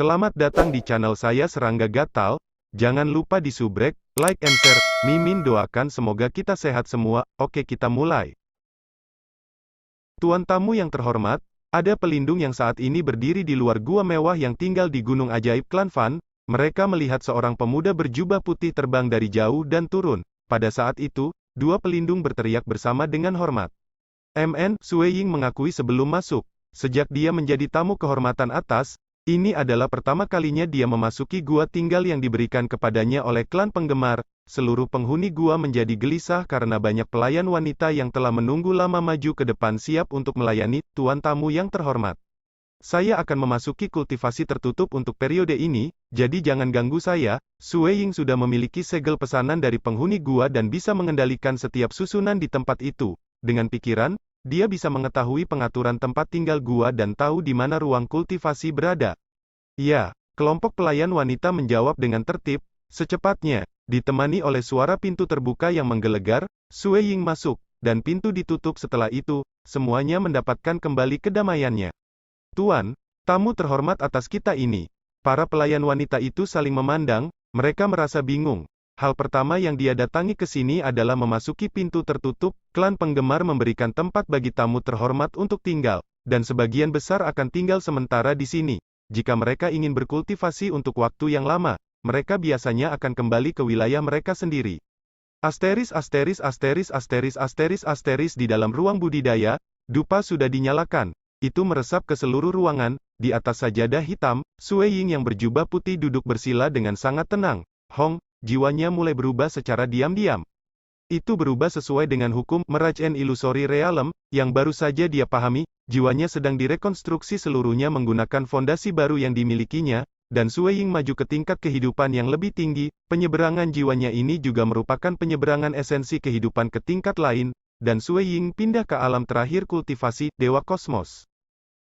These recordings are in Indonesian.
Selamat datang di channel saya Serangga Gatal. Jangan lupa di subrek, like and share. Mimin doakan semoga kita sehat semua. Oke, kita mulai. Tuan tamu yang terhormat, ada pelindung yang saat ini berdiri di luar gua mewah yang tinggal di Gunung Ajaib Klan Fan. Mereka melihat seorang pemuda berjubah putih terbang dari jauh dan turun. Pada saat itu, dua pelindung berteriak bersama dengan hormat. MN Sue Ying mengakui sebelum masuk. Sejak dia menjadi tamu kehormatan atas, ini adalah pertama kalinya dia memasuki gua tinggal yang diberikan kepadanya oleh klan penggemar. Seluruh penghuni gua menjadi gelisah karena banyak pelayan wanita yang telah menunggu lama maju ke depan siap untuk melayani tuan tamu yang terhormat. Saya akan memasuki kultivasi tertutup untuk periode ini, jadi jangan ganggu saya. Sue Ying sudah memiliki segel pesanan dari penghuni gua dan bisa mengendalikan setiap susunan di tempat itu. Dengan pikiran, dia bisa mengetahui pengaturan tempat tinggal gua dan tahu di mana ruang kultivasi berada. Ya, kelompok pelayan wanita menjawab dengan tertib. Secepatnya, ditemani oleh suara pintu terbuka yang menggelegar, Sue Ying masuk, dan pintu ditutup setelah itu, semuanya mendapatkan kembali kedamaiannya. Tuan, tamu terhormat atas kita ini. Para pelayan wanita itu saling memandang, mereka merasa bingung. Hal pertama yang dia datangi ke sini adalah memasuki pintu tertutup. Klan penggemar memberikan tempat bagi tamu terhormat untuk tinggal, dan sebagian besar akan tinggal sementara di sini. Jika mereka ingin berkultivasi untuk waktu yang lama, mereka biasanya akan kembali ke wilayah mereka sendiri. Di dalam ruang budidaya, dupa sudah dinyalakan. Itu meresap ke seluruh ruangan. Di atas sajadah hitam, Sue Ying yang berjubah putih duduk bersila dengan sangat tenang. Hong, jiwanya mulai berubah secara diam-diam. Itu berubah sesuai dengan hukum Mirage and Illusory Realm, yang baru saja dia pahami. Jiwanya sedang direkonstruksi seluruhnya menggunakan fondasi baru yang dimilikinya, dan Sue Ying maju ke tingkat kehidupan yang lebih tinggi. Penyeberangan jiwanya ini juga merupakan penyeberangan esensi kehidupan ke tingkat lain, dan Sue Ying pindah ke alam terakhir kultivasi, Dewa Kosmos.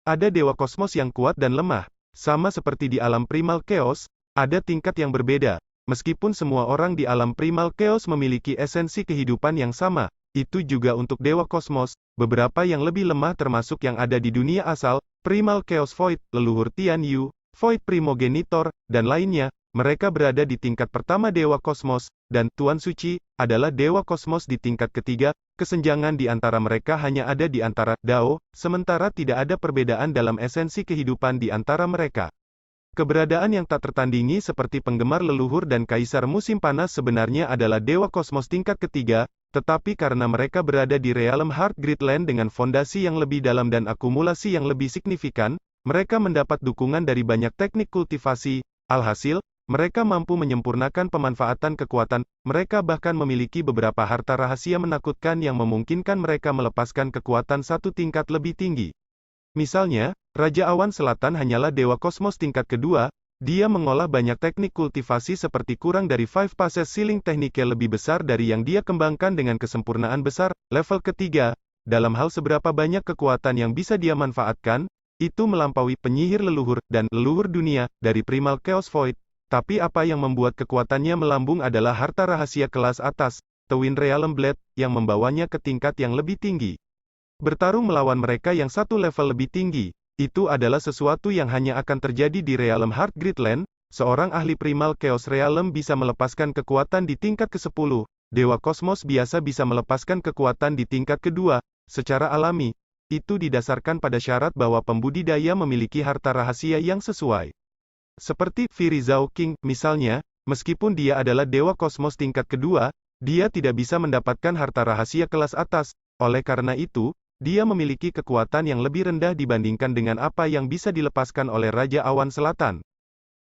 Ada Dewa Kosmos yang kuat dan lemah. Sama seperti di alam Primal Chaos, ada tingkat yang berbeda. Meskipun semua orang di alam Primal Chaos memiliki esensi kehidupan yang sama, itu juga untuk Dewa Kosmos. Beberapa yang lebih lemah termasuk yang ada di dunia asal, Primal Chaos Void, leluhur Tian Yu, Void Primogenitor, dan lainnya. Mereka berada di tingkat pertama Dewa Kosmos, dan Tuan Suci adalah Dewa Kosmos di tingkat ketiga. Kesenjangan di antara mereka hanya ada di antara Dao, sementara tidak ada perbedaan dalam esensi kehidupan di antara mereka. Keberadaan yang tak tertandingi seperti penggemar leluhur dan kaisar musim panas sebenarnya adalah Dewa Kosmos tingkat ketiga, tetapi karena mereka berada di realm Heart Gridland dengan fondasi yang lebih dalam dan akumulasi yang lebih signifikan, mereka mendapat dukungan dari banyak teknik kultivasi. Alhasil, mereka mampu menyempurnakan pemanfaatan kekuatan. Mereka bahkan memiliki beberapa harta rahasia menakutkan yang memungkinkan mereka melepaskan kekuatan satu tingkat lebih tinggi. Misalnya, Raja Awan Selatan hanyalah Dewa Kosmos tingkat kedua. Dia mengolah banyak teknik kultivasi seperti kurang dari 5 passes ceiling teknik lebih besar dari yang dia kembangkan dengan kesempurnaan besar. Level ketiga, dalam hal seberapa banyak kekuatan yang bisa dia manfaatkan, itu melampaui penyihir leluhur, dan leluhur dunia, dari Primal Chaos Void. Tapi apa yang membuat kekuatannya melambung adalah harta rahasia kelas atas, Twin Realm Blade, yang membawanya ke tingkat yang lebih tinggi. Bertarung melawan mereka yang satu level lebih tinggi, itu adalah sesuatu yang hanya akan terjadi di realm Heart Gridland. Seorang ahli Primal Chaos Realm bisa melepaskan kekuatan di tingkat ke-10. Dewa Kosmos biasa bisa melepaskan kekuatan di tingkat kedua, secara alami. Itu didasarkan pada syarat bahwa pembudidaya memiliki harta rahasia yang sesuai. Seperti Fury Zhao King, misalnya, meskipun dia adalah Dewa Kosmos tingkat kedua, dia tidak bisa mendapatkan harta rahasia kelas atas. Oleh karena itu, dia memiliki kekuatan yang lebih rendah dibandingkan dengan apa yang bisa dilepaskan oleh Raja Awan Selatan.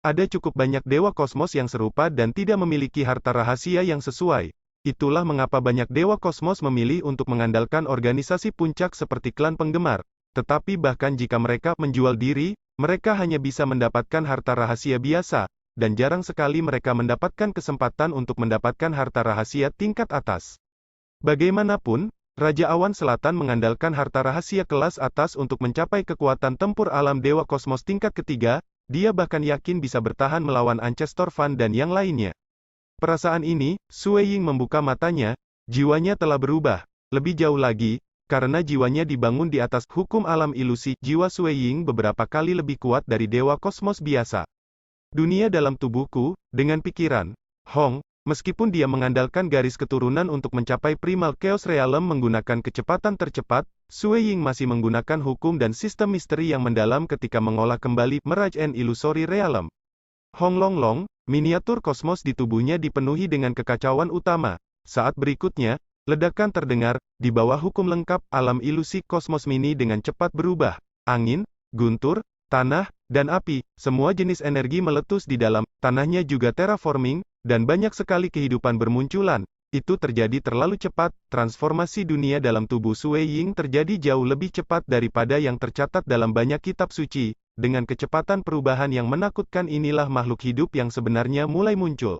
Ada cukup banyak Dewa Kosmos yang serupa dan tidak memiliki harta rahasia yang sesuai. Itulah mengapa banyak Dewa Kosmos memilih untuk mengandalkan organisasi puncak seperti klan penggemar. Tetapi bahkan jika mereka menjual diri, mereka hanya bisa mendapatkan harta rahasia biasa, dan jarang sekali mereka mendapatkan kesempatan untuk mendapatkan harta rahasia tingkat atas. Bagaimanapun, Raja Awan Selatan mengandalkan harta rahasia kelas atas untuk mencapai kekuatan tempur alam Dewa Kosmos tingkat ketiga. Dia bahkan yakin bisa bertahan melawan Ancestor Fan dan yang lainnya. Perasaan ini, Sue Ying membuka matanya. Jiwanya telah berubah. Lebih jauh lagi, karena jiwanya dibangun di atas hukum alam ilusi, jiwa Sue Ying beberapa kali lebih kuat dari Dewa Kosmos biasa. Dunia dalam tubuhku, dengan pikiran. Hong, meskipun dia mengandalkan garis keturunan untuk mencapai Primal Chaos Realm menggunakan kecepatan tercepat, Sui Ying masih menggunakan hukum dan sistem misteri yang mendalam ketika mengolah kembali Mirage and Illusory Realm. Hong Long Long, miniatur kosmos di tubuhnya dipenuhi dengan kekacauan utama. Saat berikutnya, ledakan terdengar, di bawah hukum lengkap, alam ilusi kosmos mini dengan cepat berubah. Angin, guntur, tanah, dan api, semua jenis energi meletus di dalam, tanahnya juga terraforming, dan banyak sekali kehidupan bermunculan. Itu terjadi terlalu cepat, transformasi dunia dalam tubuh Sui Ying terjadi jauh lebih cepat daripada yang tercatat dalam banyak kitab suci. Dengan kecepatan perubahan yang menakutkan inilah makhluk hidup yang sebenarnya mulai muncul.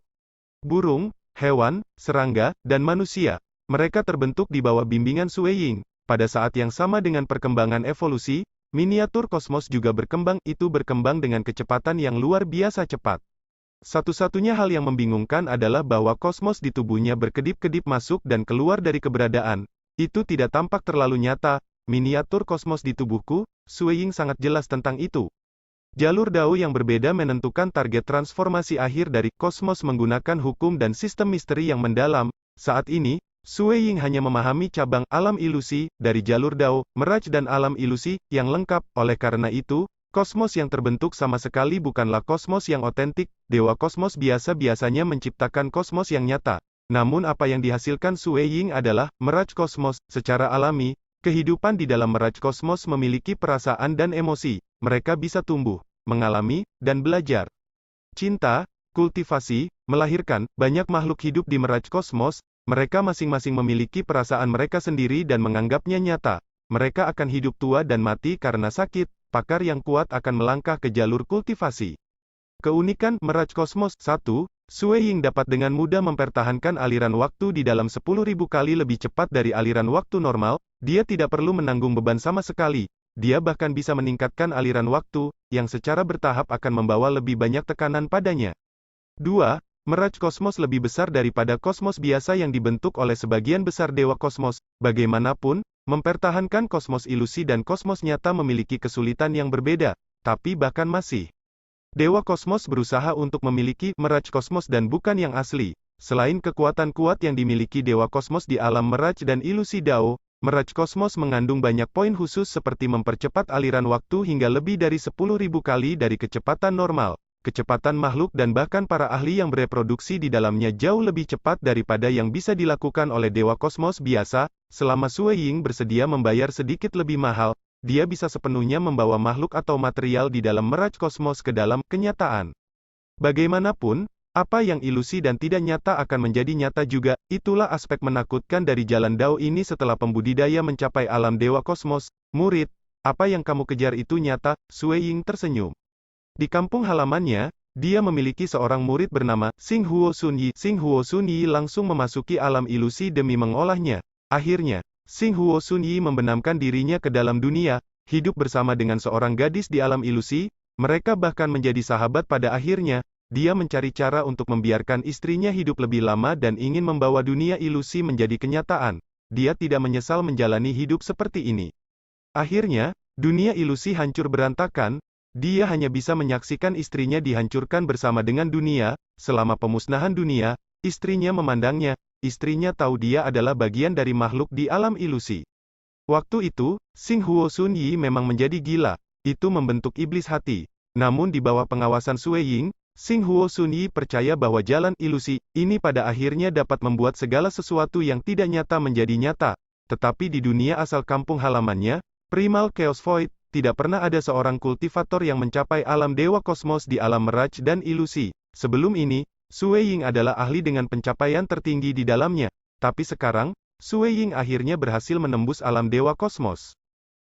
Burung, hewan, serangga, dan manusia. Mereka terbentuk di bawah bimbingan Sui Ying. Pada saat yang sama dengan perkembangan evolusi, miniatur kosmos juga berkembang, itu berkembang dengan kecepatan yang luar biasa cepat. Satu-satunya hal yang membingungkan adalah bahwa kosmos di tubuhnya berkedip-kedip masuk dan keluar dari keberadaan. Itu tidak tampak terlalu nyata. Miniatur kosmos di tubuhku, Sui Ying sangat jelas tentang itu. Jalur Dao yang berbeda menentukan target transformasi akhir dari kosmos menggunakan hukum dan sistem misteri yang mendalam. Saat ini, Sui Ying hanya memahami cabang alam ilusi dari jalur Dao, Mirage dan alam ilusi yang lengkap. Oleh karena itu, kosmos yang terbentuk sama sekali bukanlah kosmos yang otentik. Dewa kosmos biasa-biasanya menciptakan kosmos yang nyata. Namun apa yang dihasilkan Sui Ying adalah Mirage kosmos. Secara alami, kehidupan di dalam Mirage kosmos memiliki perasaan dan emosi. Mereka bisa tumbuh, mengalami, dan belajar. Cinta, kultivasi, melahirkan, banyak makhluk hidup di Mirage kosmos. Mereka masing-masing memiliki perasaan mereka sendiri dan menganggapnya nyata. Mereka akan hidup tua dan mati karena sakit. Pakar yang kuat akan melangkah ke jalur kultivasi. Keunikan Mirage kosmos 1. Sui Ying dapat dengan mudah mempertahankan aliran waktu di dalam 10.000 kali lebih cepat dari aliran waktu normal. Dia tidak perlu menanggung beban sama sekali. Dia bahkan bisa meningkatkan aliran waktu, yang secara bertahap akan membawa lebih banyak tekanan padanya. 2. Mirage kosmos lebih besar daripada kosmos biasa yang dibentuk oleh sebagian besar dewa kosmos. Bagaimanapun, mempertahankan kosmos ilusi dan kosmos nyata memiliki kesulitan yang berbeda, tapi bahkan masih. Dewa kosmos berusaha untuk memiliki Mirage kosmos dan bukan yang asli. Selain kekuatan kuat yang dimiliki dewa kosmos di alam Mirage dan ilusi Dao, Mirage kosmos mengandung banyak poin khusus seperti mempercepat aliran waktu hingga lebih dari 10.000 kali dari kecepatan normal. Kecepatan makhluk dan bahkan para ahli yang bereproduksi di dalamnya jauh lebih cepat daripada yang bisa dilakukan oleh dewa kosmos biasa. Selama Sui Ying bersedia membayar sedikit lebih mahal, dia bisa sepenuhnya membawa makhluk atau material di dalam Mirage kosmos ke dalam kenyataan. Bagaimanapun, apa yang ilusi dan tidak nyata akan menjadi nyata juga. Itulah aspek menakutkan dari jalan Dao ini setelah pembudidaya mencapai alam dewa kosmos. Murid, apa yang kamu kejar itu nyata? Sui Ying tersenyum. Di kampung halamannya, dia memiliki seorang murid bernama Xing Huo Sun Yi. Xing Huo Sun Yi langsung memasuki alam ilusi demi mengolahnya. Akhirnya, Xing Huo Sun Yi membenamkan dirinya ke dalam dunia, hidup bersama dengan seorang gadis di alam ilusi. Mereka bahkan menjadi sahabat pada akhirnya. Dia mencari cara untuk membiarkan istrinya hidup lebih lama dan ingin membawa dunia ilusi menjadi kenyataan. Dia tidak menyesal menjalani hidup seperti ini. Akhirnya, dunia ilusi hancur berantakan. Dia hanya bisa menyaksikan istrinya dihancurkan bersama dengan dunia. Selama pemusnahan dunia, istrinya memandangnya. Istrinya tahu dia adalah bagian dari makhluk di alam ilusi. Waktu itu, Xing Huo Sun Yi memang menjadi gila. Itu membentuk iblis hati. Namun di bawah pengawasan Sui Ying, Xing Huo Sun Yi percaya bahwa jalan ilusi ini pada akhirnya dapat membuat segala sesuatu yang tidak nyata menjadi nyata. Tetapi di dunia asal kampung halamannya, Primal Chaos Void, tidak pernah ada seorang kultivator yang mencapai alam dewa kosmos di alam Mirage dan ilusi. Sebelum ini, Sui Ying adalah ahli dengan pencapaian tertinggi di dalamnya. Tapi sekarang, Sui Ying akhirnya berhasil menembus alam dewa kosmos.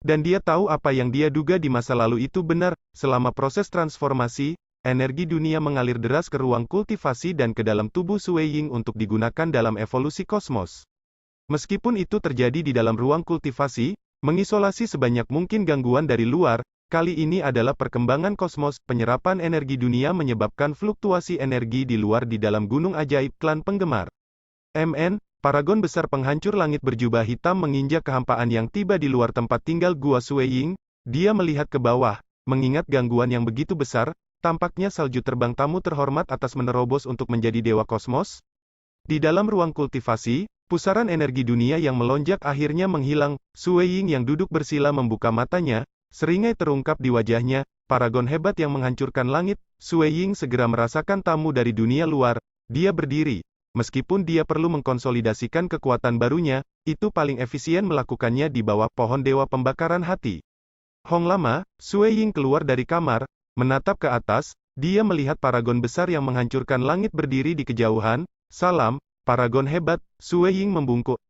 Dan dia tahu apa yang dia duga di masa lalu itu benar. Selama proses transformasi, energi dunia mengalir deras ke ruang kultivasi dan ke dalam tubuh Sui Ying untuk digunakan dalam evolusi kosmos. Meskipun itu terjadi di dalam ruang kultivasi, mengisolasi sebanyak mungkin gangguan dari luar, kali ini adalah perkembangan kosmos. Penyerapan energi dunia menyebabkan fluktuasi energi di luar di dalam gunung ajaib klan penggemar. MN, paragon besar penghancur langit berjubah hitam menginjak kehampaan yang tiba di luar tempat tinggal gua Sui Ying. Dia melihat ke bawah, mengingat gangguan yang begitu besar. tampaknya salju terbang tamu terhormat atas menerobos untuk menjadi dewa kosmos. Di dalam ruang kultivasi, pusaran energi dunia yang melonjak akhirnya menghilang. Sue Ying yang duduk bersila membuka matanya, seringai terungkap di wajahnya, paragon hebat yang menghancurkan langit. Sue Ying segera merasakan tamu dari dunia luar. Dia berdiri. Meskipun dia perlu mengkonsolidasikan kekuatan barunya, itu paling efisien melakukannya di bawah pohon dewa pembakaran hati. Hong lama, Sue Ying keluar dari kamar, menatap ke atas, dia melihat paragon besar yang menghancurkan langit berdiri di kejauhan. Salam, paragon hebat, Sue Ying membungkuk.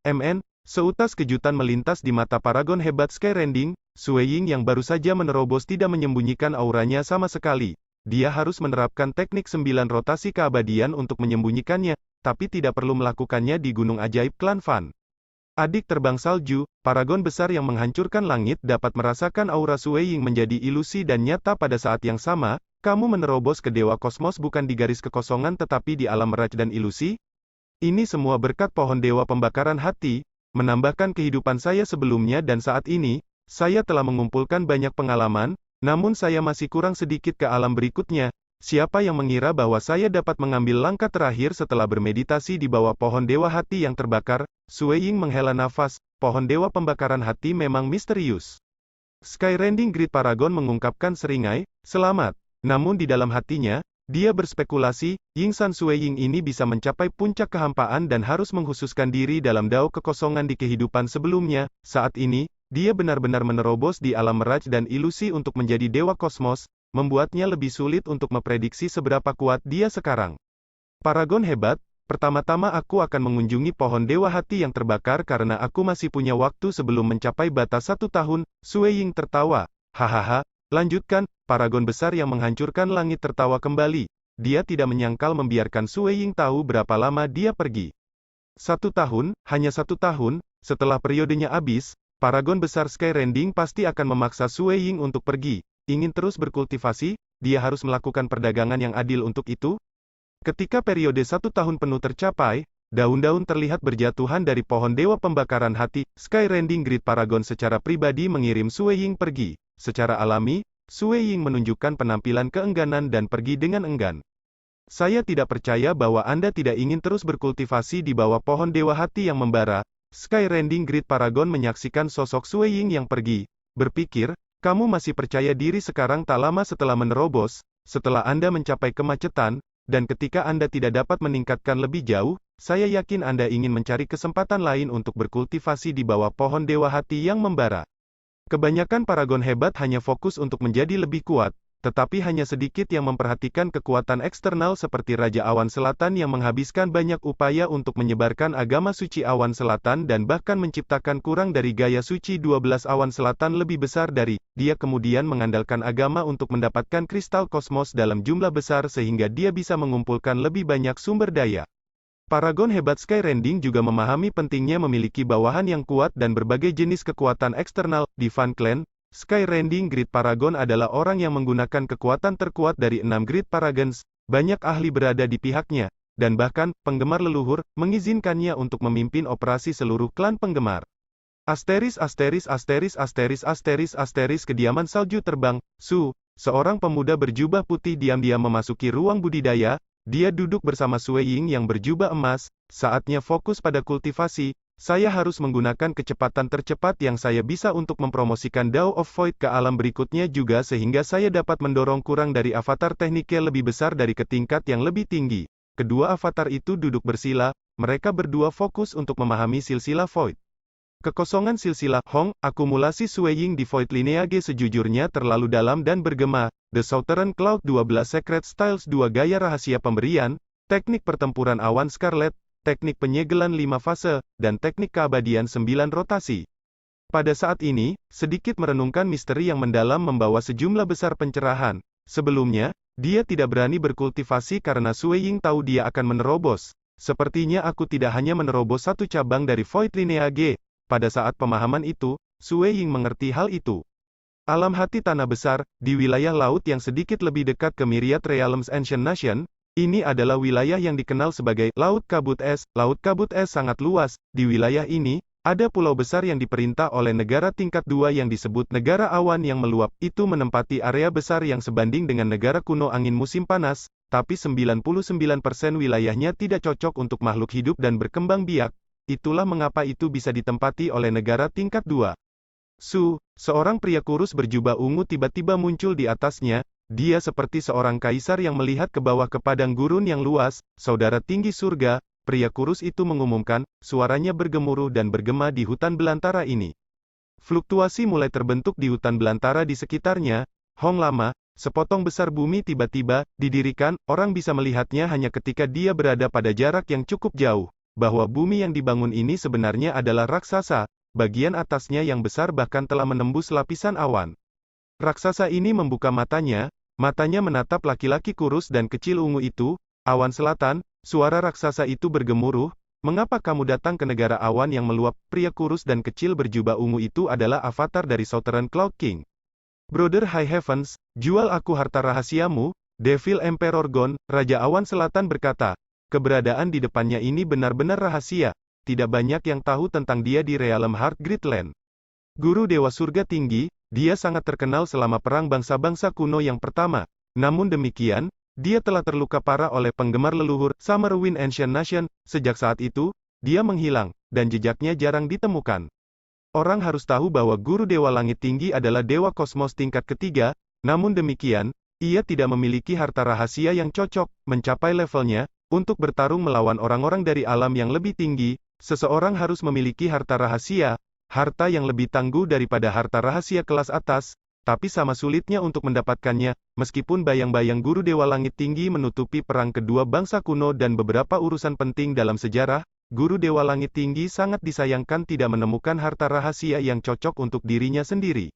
Seutas kejutan melintas di mata paragon hebat Skyrending. Sue Ying yang baru saja menerobos tidak menyembunyikan auranya sama sekali. Dia harus menerapkan teknik 9 rotasi keabadian untuk menyembunyikannya, tapi tidak perlu melakukannya di gunung ajaib klan Fan. Adik terbang salju, paragon besar yang menghancurkan langit dapat merasakan aura Sue Ying menjadi ilusi dan nyata pada saat yang sama. Kamu menerobos ke dewa kosmos bukan di garis kekosongan tetapi di alam miraj dan ilusi? Ini semua berkat pohon dewa pembakaran hati, menambahkan kehidupan saya sebelumnya dan saat ini. Saya telah mengumpulkan banyak pengalaman, namun saya masih kurang sedikit ke alam berikutnya. Siapa yang mengira bahwa saya dapat mengambil langkah terakhir setelah bermeditasi di bawah pohon dewa hati yang terbakar? Sue Ying menghela nafas, pohon dewa pembakaran hati memang misterius. Skyrending Grid Paragon mengungkapkan seringai, selamat. Namun di dalam hatinya, dia berspekulasi, Yingsan Sue Ying ini bisa mencapai puncak kehampaan dan harus mengkhususkan diri dalam dao kekosongan di kehidupan sebelumnya. Saat ini, dia benar-benar menerobos di alam miraj dan ilusi untuk menjadi dewa kosmos, membuatnya lebih sulit untuk memprediksi seberapa kuat dia sekarang. Paragon hebat, pertama-tama aku akan mengunjungi pohon dewa hati yang terbakar karena aku masih punya waktu sebelum mencapai batas 1 tahun. Sue Ying tertawa, hahaha. Lanjutkan, paragon besar yang menghancurkan langit tertawa kembali. Dia tidak menyangkal membiarkan Sue Ying tahu berapa lama dia pergi. 1 tahun, hanya 1 tahun, setelah periodenya habis, paragon besar Skyrending pasti akan memaksa Sue Ying untuk pergi. Ingin terus berkultivasi, dia harus melakukan perdagangan yang adil untuk itu. Ketika periode 1 tahun penuh tercapai, daun-daun terlihat berjatuhan dari pohon dewa pembakaran hati. Skyrending Grid Paragon secara pribadi mengirim Sue Ying pergi. Secara alami, Sue Ying menunjukkan penampilan keengganan dan pergi dengan enggan. Saya tidak percaya bahwa Anda tidak ingin terus berkultivasi di bawah pohon dewa hati yang membara. Skyrending Grid Paragon menyaksikan sosok Sue Ying yang pergi. Berpikir, kamu masih percaya diri sekarang tak lama setelah menerobos, setelah Anda mencapai kemacetan, dan ketika Anda tidak dapat meningkatkan lebih jauh, saya yakin Anda ingin mencari kesempatan lain untuk berkultivasi di bawah pohon dewa hati yang membara. Kebanyakan paragon hebat hanya fokus untuk menjadi lebih kuat, tetapi hanya sedikit yang memperhatikan kekuatan eksternal seperti Raja Awan Selatan yang menghabiskan banyak upaya untuk menyebarkan agama suci Awan Selatan dan bahkan menciptakan kurang dari gaya suci 12 Awan Selatan lebih besar dari dia kemudian mengandalkan agama untuk mendapatkan kristal kosmos dalam jumlah besar sehingga dia bisa mengumpulkan lebih banyak sumber daya. Paragon hebat Skyrending juga memahami pentingnya memiliki bawahan yang kuat dan berbagai jenis kekuatan eksternal. Di Fan Clan, Skyrending Grid Paragon adalah orang yang menggunakan kekuatan terkuat dari 6 Grid Paragons. Banyak ahli berada di pihaknya, dan bahkan, penggemar leluhur, mengizinkannya untuk memimpin operasi seluruh klan penggemar. Kediaman salju terbang. Seorang pemuda berjubah putih diam-diam memasuki ruang budidaya. Dia duduk bersama Sue Ying yang berjubah emas. Saatnya fokus pada kultivasi. Saya harus menggunakan kecepatan tercepat yang saya bisa untuk mempromosikan Dao of Void ke alam berikutnya juga sehingga saya dapat mendorong kurang dari avatar tekniknya lebih besar dari ke tingkat yang lebih tinggi. Kedua avatar itu duduk bersila, mereka berdua fokus untuk memahami silsilah Void. Kekosongan silsilah Hong, akumulasi Sue Ying di Void Lineage sejujurnya terlalu dalam dan bergema. The Southern Cloud 12 Secret Styles 2 Gaya Rahasia Pemberian, Teknik Pertempuran Awan Scarlet, Teknik Penyegelan 5 Fase, dan Teknik Keabadian 9 Rotasi. Pada saat ini, sedikit merenungkan misteri yang mendalam membawa sejumlah besar pencerahan. Sebelumnya, dia tidak berani berkultivasi karena Sue Ying tahu dia akan menerobos. Sepertinya aku tidak hanya menerobos satu cabang dari Void Lineage. Pada saat pemahaman itu, Sue Ying mengerti hal itu. Alam hati tanah besar, di wilayah laut yang sedikit lebih dekat ke Myriad Realms Ancient Nation, ini adalah wilayah yang dikenal sebagai Laut Kabut Es. Laut Kabut Es sangat luas. Di wilayah ini, Ada pulau besar yang diperintah oleh negara tingkat 2 yang disebut negara awan yang meluap, itu menempati area besar yang sebanding dengan negara kuno angin musim panas, tapi 99% wilayahnya tidak cocok untuk makhluk hidup dan berkembang biak. Itulah mengapa itu bisa ditempati oleh negara tingkat 2. Seorang pria kurus berjubah ungu tiba-tiba muncul di atasnya. Dia seperti seorang kaisar yang melihat ke bawah ke padang gurun yang luas. Saudara tinggi surga, pria kurus itu mengumumkan, suaranya bergemuruh dan bergema di hutan belantara ini. Fluktuasi mulai terbentuk di hutan belantara di sekitarnya. Hong lama, sepotong besar bumi tiba-tiba didirikan, orang bisa melihatnya hanya ketika dia berada pada jarak yang cukup jauh. Bahwa bumi yang dibangun ini sebenarnya adalah raksasa, bagian atasnya yang besar bahkan telah menembus lapisan awan. Raksasa ini membuka matanya menatap laki-laki kurus dan kecil ungu itu. Awan selatan, suara raksasa itu bergemuruh, "Mengapa kamu datang ke negara awan yang meluap?" Pria kurus dan kecil berjubah ungu itu adalah avatar dari Southern Cloud King. "Brother High Heavens, jual aku harta rahasiamu." Devil Emperor Gon, Raja Awan Selatan berkata. Keberadaan di depannya ini benar-benar rahasia. Tidak banyak yang tahu tentang dia di Realm Heart Gridland. Guru Dewa Surga Tinggi, dia sangat terkenal selama perang bangsa-bangsa kuno yang pertama. Namun demikian, dia telah terluka parah oleh penggemar leluhur, Summerwind Ancient Nation. Sejak saat itu, dia menghilang, dan jejaknya jarang ditemukan. Orang harus tahu bahwa Guru Dewa Langit Tinggi adalah Dewa Kosmos tingkat ketiga, namun demikian, ia tidak memiliki harta rahasia yang cocok, mencapai levelnya, untuk bertarung melawan orang-orang dari alam yang lebih tinggi. Seseorang harus memiliki harta rahasia, harta yang lebih tangguh daripada harta rahasia kelas atas, tapi sama sulitnya untuk mendapatkannya. Meskipun bayang-bayang Guru Dewa Langit Tinggi menutupi perang kedua bangsa kuno dan beberapa urusan penting dalam sejarah, Guru Dewa Langit Tinggi sangat disayangkan tidak menemukan harta rahasia yang cocok untuk dirinya sendiri.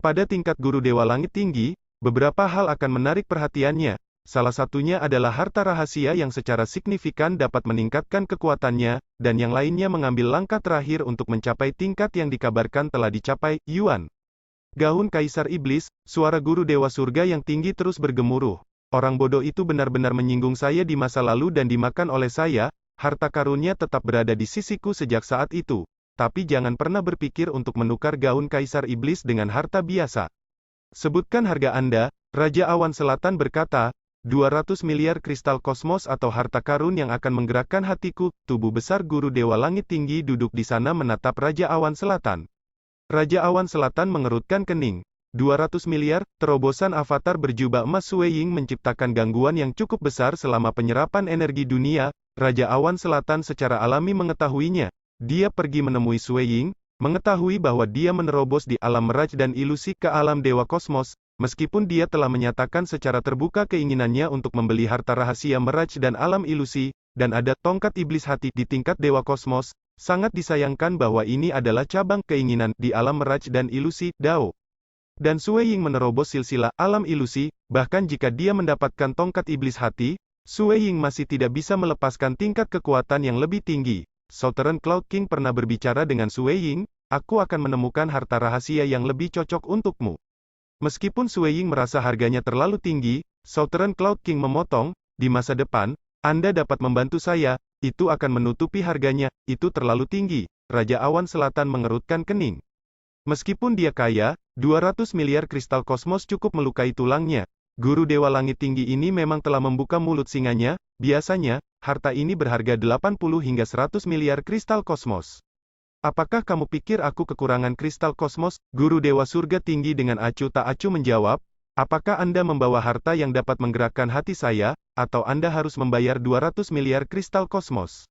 Pada tingkat Guru Dewa Langit Tinggi, beberapa hal akan menarik perhatiannya. Salah satunya adalah harta rahasia yang secara signifikan dapat meningkatkan kekuatannya, dan yang lainnya mengambil langkah terakhir untuk mencapai tingkat yang dikabarkan telah dicapai. Yuan. Gaun Kaisar Iblis, suara Guru Dewa Surga yang tinggi terus bergemuruh. Orang bodoh itu benar-benar menyinggung saya di masa lalu dan dimakan oleh saya. Harta karunnya tetap berada di sisiku sejak saat itu. Tapi jangan pernah berpikir untuk menukar gaun Kaisar Iblis dengan harta biasa. Sebutkan harga Anda, Raja Awan Selatan berkata. 200 miliar kristal kosmos atau harta karun yang akan menggerakkan hatiku. Tubuh besar Guru Dewa Langit Tinggi duduk di sana menatap Raja Awan Selatan. Raja Awan Selatan mengerutkan kening. 200 miliar, terobosan avatar berjubah emas Sue Ying menciptakan gangguan yang cukup besar selama penyerapan energi dunia. Raja Awan Selatan secara alami mengetahuinya. Dia pergi menemui Sue Ying, mengetahui bahwa dia menerobos di alam meraj dan ilusi ke alam Dewa Kosmos. Meskipun dia telah menyatakan secara terbuka keinginannya untuk membeli harta rahasia meraj dan alam ilusi, dan ada tongkat iblis hati di tingkat Dewa Kosmos, sangat disayangkan bahwa ini adalah cabang keinginan di alam meraj dan ilusi, Dao. Dan Sue Ying menerobos silsilah alam ilusi, bahkan jika dia mendapatkan tongkat iblis hati, Sue Ying masih tidak bisa melepaskan tingkat kekuatan yang lebih tinggi. Southern Cloud King pernah berbicara dengan Sue Ying, "Aku akan menemukan harta rahasia yang lebih cocok untukmu." Meskipun Sue Ying merasa harganya terlalu tinggi, Southern Cloud King memotong, "Di masa depan, Anda dapat membantu saya, itu akan menutupi harganya, itu terlalu tinggi." Raja Awan Selatan mengerutkan kening. Meskipun dia kaya, 200 miliar kristal kosmos cukup melukai tulangnya. Guru Dewa Langit Tinggi ini memang telah membuka mulut singanya. Biasanya, harta ini berharga 80 hingga 100 miliar kristal kosmos. "Apakah kamu pikir aku kekurangan kristal kosmos?" Guru Dewa Surga Tinggi dengan acuh tak acuh menjawab, "Apakah Anda membawa harta yang dapat menggerakkan hati saya, atau Anda harus membayar 200 miliar kristal kosmos?"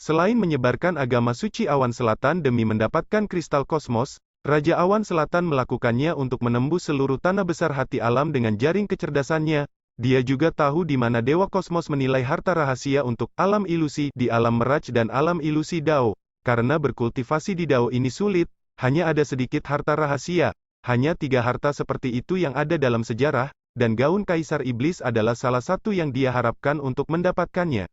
Selain menyebarkan agama suci Awan Selatan demi mendapatkan kristal kosmos, Raja Awan Selatan melakukannya untuk menembus seluruh tanah besar hati alam dengan jaring kecerdasannya. Dia juga tahu di mana Dewa Kosmos menilai harta rahasia untuk alam ilusi di alam meraj dan alam ilusi Dao. Karena berkultivasi di Dao ini sulit, hanya ada sedikit harta rahasia. Hanya 3 harta seperti itu yang ada dalam sejarah, dan gaun Kaisar Iblis adalah salah satu yang dia harapkan untuk mendapatkannya.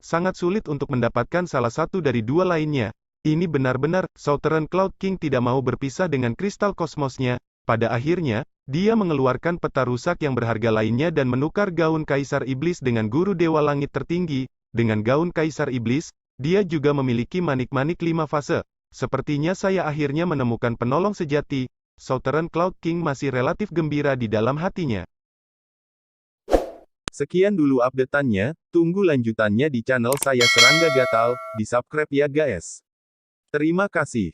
Sangat sulit untuk mendapatkan salah satu dari 2 lainnya. Ini benar-benar, Southern Cloud King tidak mau berpisah dengan kristal kosmosnya. Pada akhirnya, dia mengeluarkan peta rusak yang berharga lainnya dan menukar gaun Kaisar Iblis dengan Guru Dewa Langit Tertinggi. Dengan gaun Kaisar Iblis, dia juga memiliki manik-manik 5 fase. Sepertinya saya akhirnya menemukan penolong sejati. Southern Cloud King masih relatif gembira di dalam hatinya. Sekian dulu update-annya, tunggu lanjutannya di channel saya Serangga Gatal, di subscribe ya guys. Terima kasih.